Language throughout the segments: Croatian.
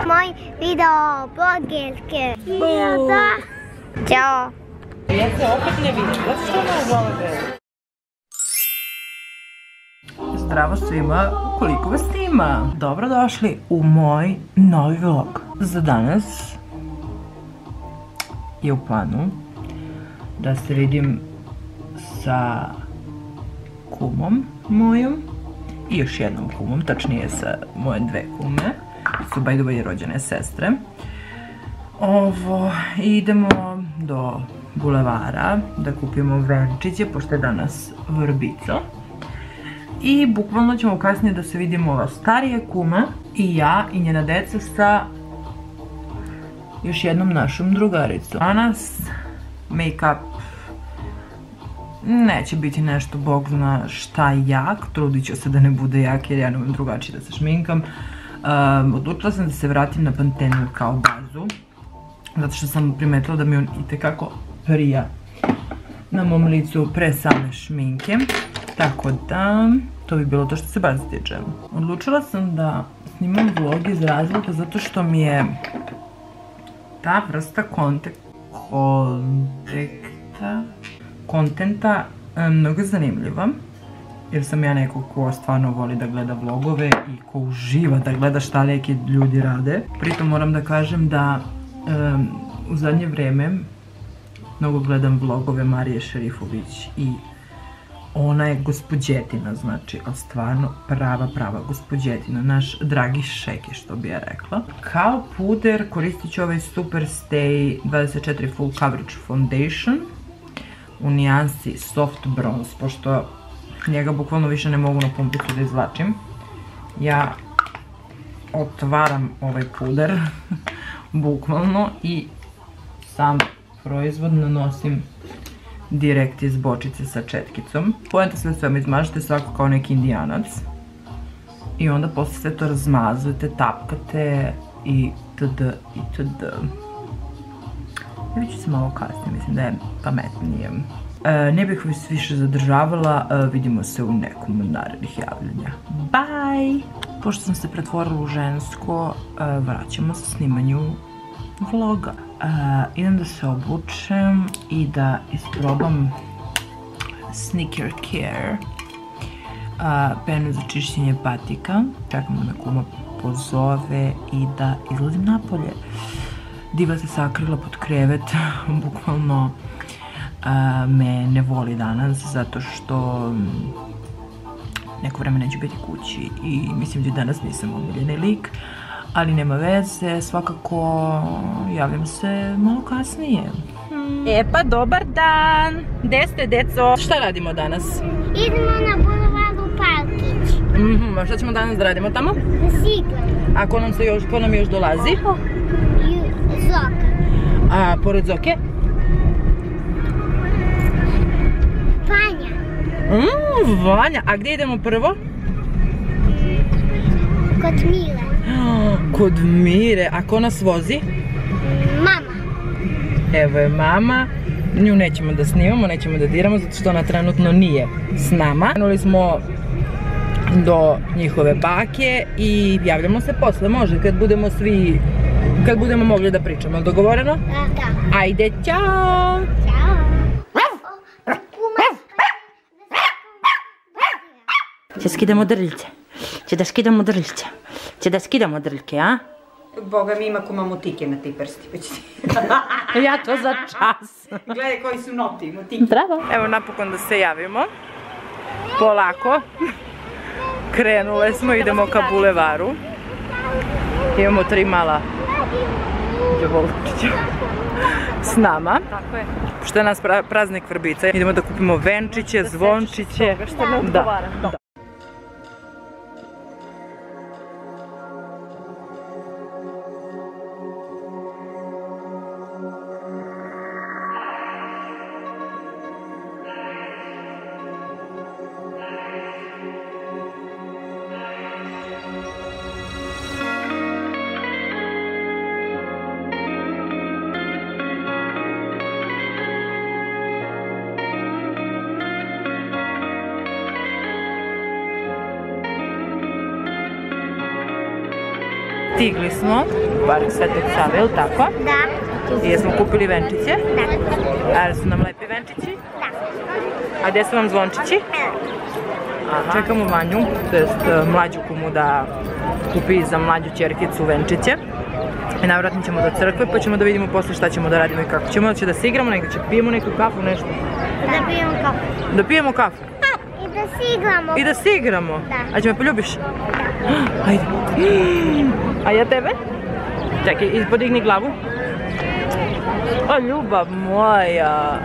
Moj video blogerke. Ćao. Ja se opet ne vidim, zato što ona uglavnom. Zdravo svima, koliko vas ima? Dobrodošli u moj novi vlog. Za danas je u planu da se vidim sa kumom mojom i još jednom kumom, tačnije sa moje dve kume, su by the way rođene sestre. Idemo do bulevara da kupimo venčiće, pošto je danas vrbica. I bukvalno ćemo kasnije da se vidimo ova starija kuma i ja i njena deca sa još jednom našom drugaricom. Danas make-up neće biti nešto bog zna šta jak, trudit ću se da ne bude jak jer ja ne umem drugačije da se šminkam. Odlučila sam da se vratim na Pantene kao bazu, zato što sam primetila da mi on itekako prija na mom licu pre same šminke. Tako da, to bi bilo to što se baze tiče. Odlučila sam da snimam vlog iz razloga zato što mi je ta vrsta kontenta mnogo zanimljiva. Jer sam ja neko ko stvarno voli da gleda vlogove i ko uživa da gleda šta neki ljudi rade. Pritom moram da kažem da u zadnje vreme mnogo gledam vlogove Marije Šerifović i ona je gospođetina, znači, ali stvarno prava gospođetina, naš dragi šeki, što bi ja rekla. Kao puder koristit ću ovaj Super Stay 24 Full Coverage Foundation u nijansi Soft Bronze, pošto njega bukvalno više ne mogu na pumpicu da izvlačim. Ja otvaram ovaj puder, bukvalno, i sam proizvod nanosim direkt iz bočice sa četkicom. Poenta sve svema, izmažete svako kao neki indijanac i onda posle sve to razmazujete, tapkate i td. Ja ću se malo kasnije, mislim da je pametnije. Ne bih vas više zadržavala, vidimo se u nekom od narednih javljanja. Bye! Pošto sam se pretvorila u žensko, vraćamo se snimanju vloga. Idem da se obučem i da isprobam Sneaker Care penu za čišćenje patika. Čekam da me kuma pozove i da izlazim napolje. Diva se sakrila pod krevet, bukvalno me ne voli danas zato što neko vreme neću biti kući i mislim da danas nisam omiljeni lik, ali nema veze, svakako javljam se malo kasnije. E pa dobar dan, gde ste deco? Šta radimo danas? Idemo na bulevaru Parkić. A šta ćemo danas da radimo tamo? Ziglamo. A ko nam još dolazi? Zoka. A pored Zoke? Vanja. Vanja, a gdje idemo prvo? Kod Mile. Kod Mire, a ko nas vozi? Mama. Evo je mama, nju nećemo da snimamo, nećemo da diramo zato što ona trenutno nije s nama. Krenuli smo do njihove bake i javljamo se posle, može, kad budemo mogli da pričamo, dogovoreno? Da. Ajde, ćao! Ćao. Će skidamo drljice. Će da skidamo drljke, a? Boga mi ima kuma mutike na ti prsti, pa će ti... Ja to za čas. Gledaj koji su noti, mutike. Bravo. Evo napokon da se javimo. Polako. Krenule smo, idemo ka bulevaru. Imamo 3 mala djevojčića s nama. Tako je. Što je nas praznik vrbica. Idemo da kupimo venčiće, zvončiće. Što ne odgovara. Stigli smo u park Svetog Save, ili tako? Da. I jesmo kupili venčiće? Da. A su nam lepi venčići? Da. A gdje su vam zvončići? Čekamo Vanju, to jest mlađu kumu da kupi za mlađu ćerkicu venčiće. I navratno ćemo do crkve, pa ćemo da vidimo posle šta ćemo da radimo i kako ćemo. Da će da se igramo, negdje će pijemo neku kafu, nešto. Da pijemo kafu. Da pijemo kafu? I da se igramo. I da se igramo? Da. A će me poljubiš? Ajde. A ja tebe? Čekaj, podigni glavu. O, ljubav moja.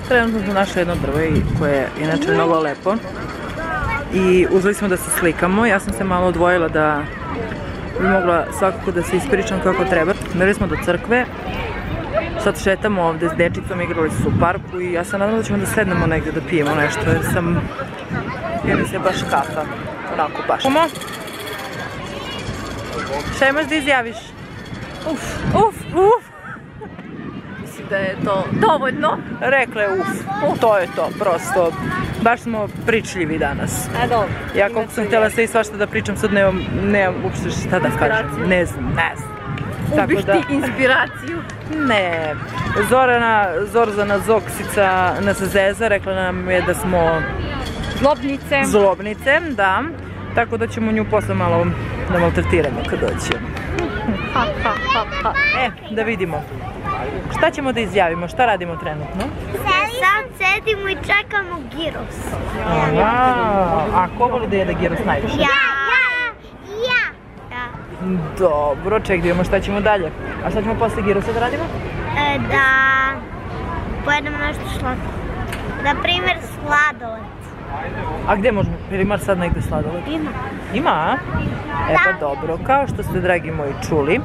Trenutno smo našli jedno drvo koje je inače mnogo lepo i uzeli smo da se slikamo. Ja sam se malo odvojila da bi mogla svakako da se ispričam kako treba. Bili smo do crkve, sad šetamo ovdje s dečicom, igrali su u parku i ja sam nadala da ćemo da sednemo negdje da pijemo nešto jer mi se baš kafa, onako baš. Kumo, šta imaš da izjaviš? Uf. Da je to dovoljno. Rekla je to je to, prosto. Baš smo pričljivi danas. Dobro. Ja koliko sam htjela sve i svašta da pričam, sad nemam uopšte šta da kažem. Ne znam. Ubiš ti inspiraciju? Ne. Zorzana Zoksica nas zeza, rekla nam je da smo zlobnice, da. Tako da ćemo nju posle malo da maltretiramo kad dođemo. Da vidimo. Šta ćemo da izjavimo? Šta radimo trenutno? Sad sedimo i čekamo giros. A ko voli da jede giros najviše? Ja. Dobro, ček da vidimo šta ćemo dalje. A šta ćemo posle girosa da radimo? Da pojedemo nešto slatko. Na primjer sladoled. A gdje možemo? Primar sad negdje sladoled? Ima, a? E pa dobro, kao što ste dragi moji čuli,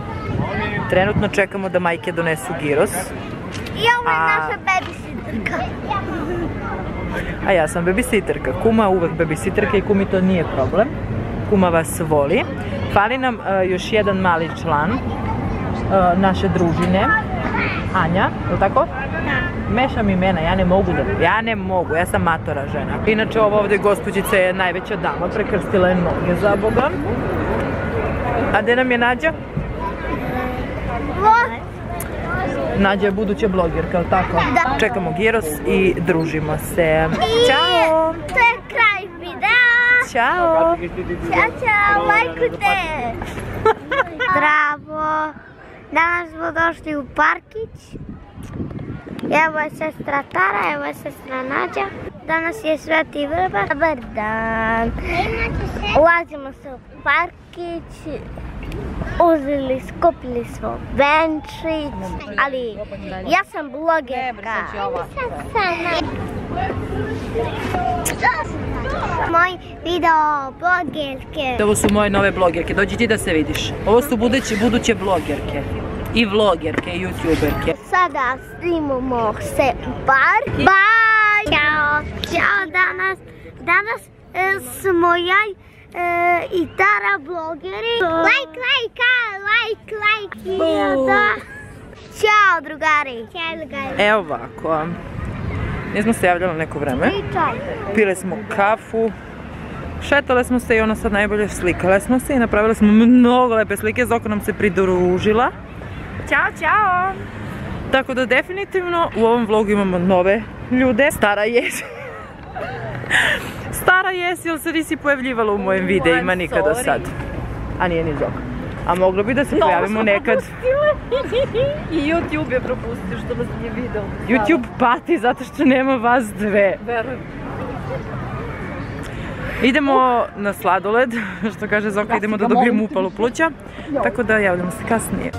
trenutno čekamo da majke donesu giros. I ovo je naša babysitterka. A ja sam babysitterka. Kuma uvek babysitterka i kumi to nije problem. Kuma vas voli. Fali nam još jedan mali član naše družine. Anja, je li tako? Da. Mešam imena, ja ne mogu, ja sam matora žena. Inače ova ovdje gospođica je najveća dama, prekrstila je noge za Boga. A gdje nam je Nađa? Nađa je buduća blogerka, ali tako? Da. Čekamo giros i družimo se. Ćao! To je kraj videa. Ćao! Ćao, lajkujte. Zdravo. Danas smo došli u parkić. Evo je sestra Tara, evo je sestra Nađa. Danas je Sveti Vrba. Dobar dan. Ulazimo se u parkić. Skupili smo venčić, ali ja sam blogerka. Moj video blogerke. Ovo su moje nove blogerke, dođi ti da se vidiš. Ovo su buduće blogerke. I vlogerke, i youtuberke. Sada snimamo se u park. Bye! Ćao danas smo ja i Tara blogeri. Like. Ćao drugari. Evo ovako. Nismo se javljali neko vreme. Pile smo kafu. Šetale smo se i ona sad najbolje slikale smo se i napravile smo mnogo lepe slike. Zoko nam se pridružila. Ćao! Tako da definitivno u ovom vlogu imamo nove ljude. Stara jesi, ili se nisi pojavljivala u mojim videima nikada sad? A nije ni Zoko. A moglo bi da se pojavimo nekad. I YouTube je propustio što nas nije video. YouTube pati zato što nema vas dve. Verujem. Idemo na sladoled, što kaže Zoka, idemo da dobijemo upalu pluća. Tako da javljamo se kasnije.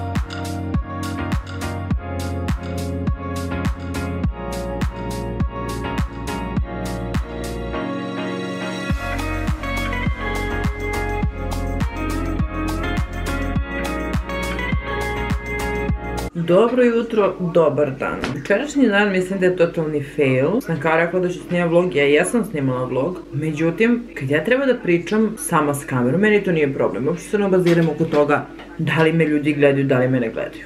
Dobro jutro, dobar dan. Večerašnji dan mislim da je totalni fail. Sam kao rekla da ću snimati vlog, ja jesam snimala vlog. Međutim, kad ja treba da pričam sama s kamerom, meni to nije problem. Uopšte se ne obaziram oko toga da li me ljudi gledaju, da li me ne gledaju.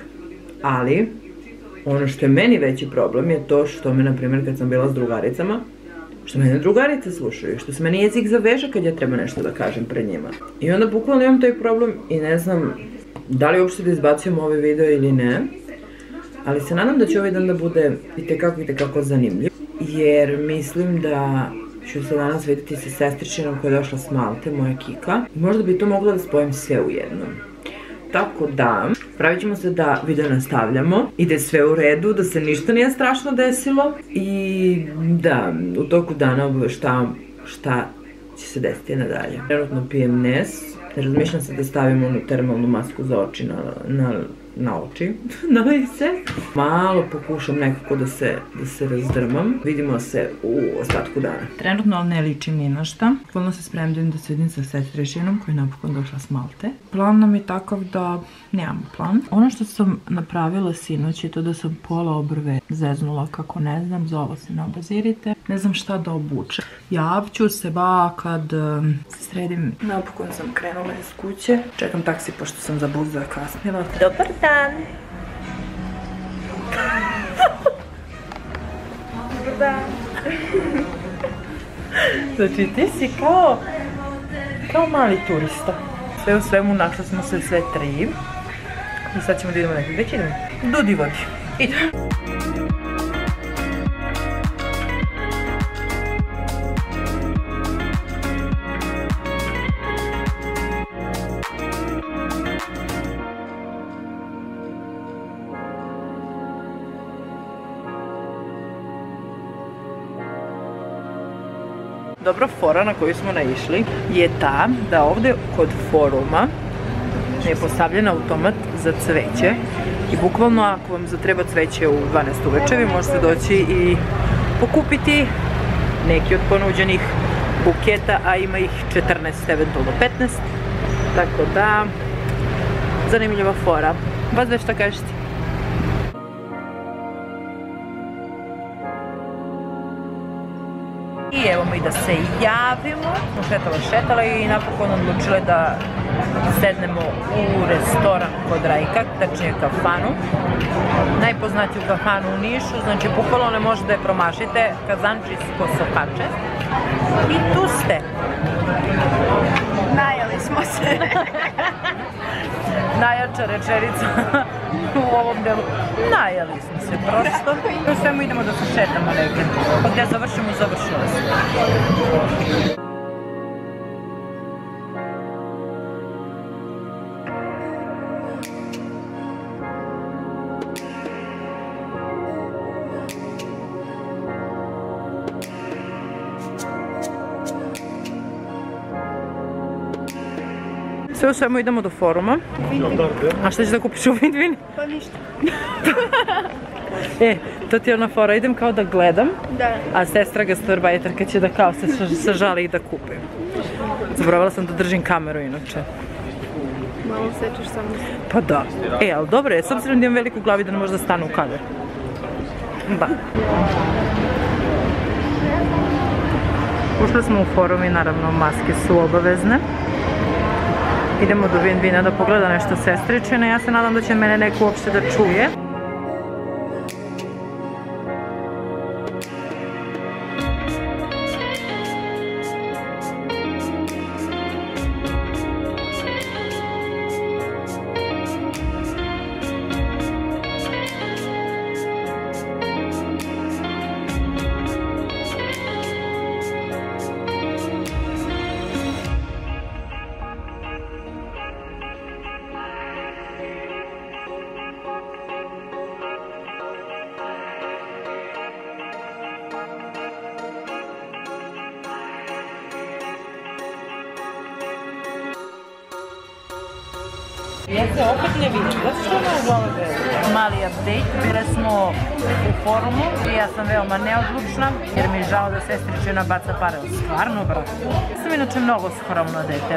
ali ono što je meni veći problem je to što me, na primjer, kad sam bila s drugaricama, što mene drugarice slušaju, što se meni jezik zaveže kad ja treba nešto da kažem pred njima. I onda bukvalno imam taj problem i ne znam da li uopšte da izbacujem ovaj video ili ne, ali se nadam da će ovaj dan da bude itekako zanimljiv, jer mislim da ću se danas vidjeti sa sestričinom koja je došla s Malte, moja Kika. Možda bi to mogla da spojim sve u jednom. Tako da, pravit ćemo se da video nastavljamo i da je sve u redu, da se ništa nije strašno desilo i da u toku dana obaveštavam šta će se desiti nadalje. Trenutno pijem Nes, razmišljam se da stavim onu termalnu masku za oči na oči, na lice. Malo pokušam nekako da se razdrmam. Vidimo se u ostatku dana. Trenutno ne ličim ni na šta. Bukvalno se spremam da se vidim sa sestričinom koja je napokon došla s Malte. Plan nam je takav da nemamo plan. Ono što sam napravila sinoć je to da sam pola obrve zeznula kako ne znam, za ovo se ne obazirite. Ne znam šta da obučem. Javću se kad se sredim. Napokon sam krenula iz kuće. Čekam taksi pošto sam za bus zakasnila. Dobar dan! Dobar dan! Znači ti si kao mali turista. Sve u svemu našli smo se sve tri. I sad ćemo da idemo nekako. Gdje će idemo? Dudi vodi. Idemo. Dobra fora na koju smo naišli je ta da ovde kod foruma je postavljen automat za cveće i bukvalno ako vam zatreba cveće u 12 uveče vi možete doći i pokupiti neki od ponuđenih buketa, a ima ih 14, eventualno 15, tako da zanimljiva fora. Vas da šta kažete? I evo mi da se javimo. Smo šetala i napokon odlučile da sednemo u restoran kod Rajka, tačnije kafanu. Najpoznatiju kafanu u Nišu, znači bukvalno ne možete da je promašite. Kazančijsko sopače. I tu ste. Najeli smo se. Najjača rečenica u ovom delu. Najeli smo se prosto. U svemu idemo da se šetamo nekad. Pa gdje završimo, završilo se. Sve u svemu idemo do foruma. A šta ćeš da kupiš u Win-Win? Pa ništa. To ti je ona fora, idem kao da gledam, Da. a sestra gastarbajterka će da kao se žali i da kupim. Zaboravila sam da držim kameru inače. Malo sečeš samo. Pa da. Ali dobro je, s obzirom da imam veliku glavi da ne može da stane u kadar. Da. Ušli smo u forum i naravno maske su obavezne. Idemo do Win-Wina da pogleda nešto sestričine. Ja se nadam da će mene neko uopšte da čuje. Ja se opet ne vidim, zato što ono u glavu gleda. Mali update, bile smo u forumu i ja sam veoma neodlučna jer mi je žao da sestričina baca pare, stvarno brate. Ja sam inače mnogo skromno dete.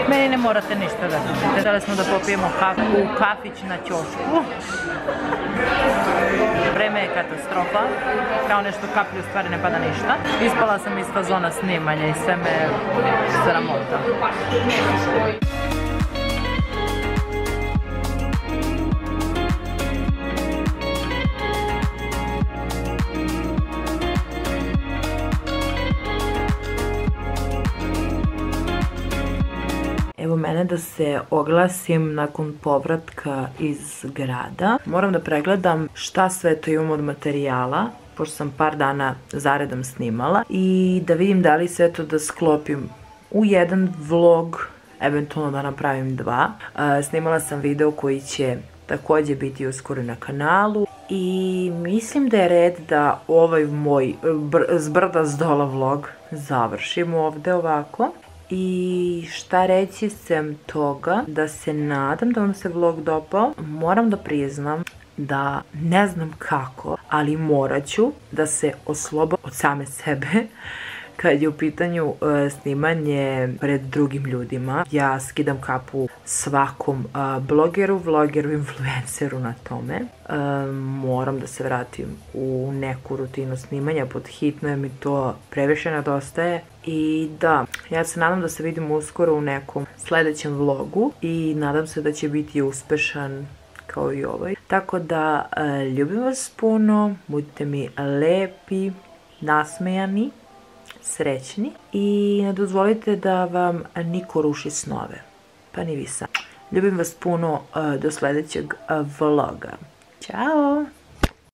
Meni ne morate ništa da kupite. Htjeli smo da popijemo u kafić na ćošku. Vreme je katastrofa, kao nešto kaplju, u stvari ne pada ništa. Ispala sam iz fazona snimanja i sve me sramota. Evo mene da se oglasim nakon povratka iz grada. Moram da pregledam šta sve to imam od materijala, pošto sam par dana zaredom snimala, i da vidim da li sve to da sklopim u jedan vlog, eventualno da napravim dva. Snimala sam video koji će također biti uskoro na kanalu i mislim da je red da ovaj moj zbrda zdola vlog završim ovdje ovako. I šta reći sem toga, da se nadam da vam se vlog dopao. Moram da priznam da ne znam kako, ali morat ću da se oslobodim od same sebe kad je u pitanju snimanje pred drugim ljudima. Ja skidam kapu svakom blogeru, vlogeru, influenceru na tome. Moram da se vratim u neku rutinu snimanja, pod hitno je mi to previše nedostaje. I da, ja se nadam da se vidimo uskoro u nekom sljedećem vlogu i nadam se da će biti uspešan kao i ovaj. Tako da, ljubim vas puno, budite mi lepi, nasmejani, srećni i ne dozvolite da vam niko ruši snove, pa ni vi sam. Ljubim vas puno, do sljedećeg vloga. Ćao!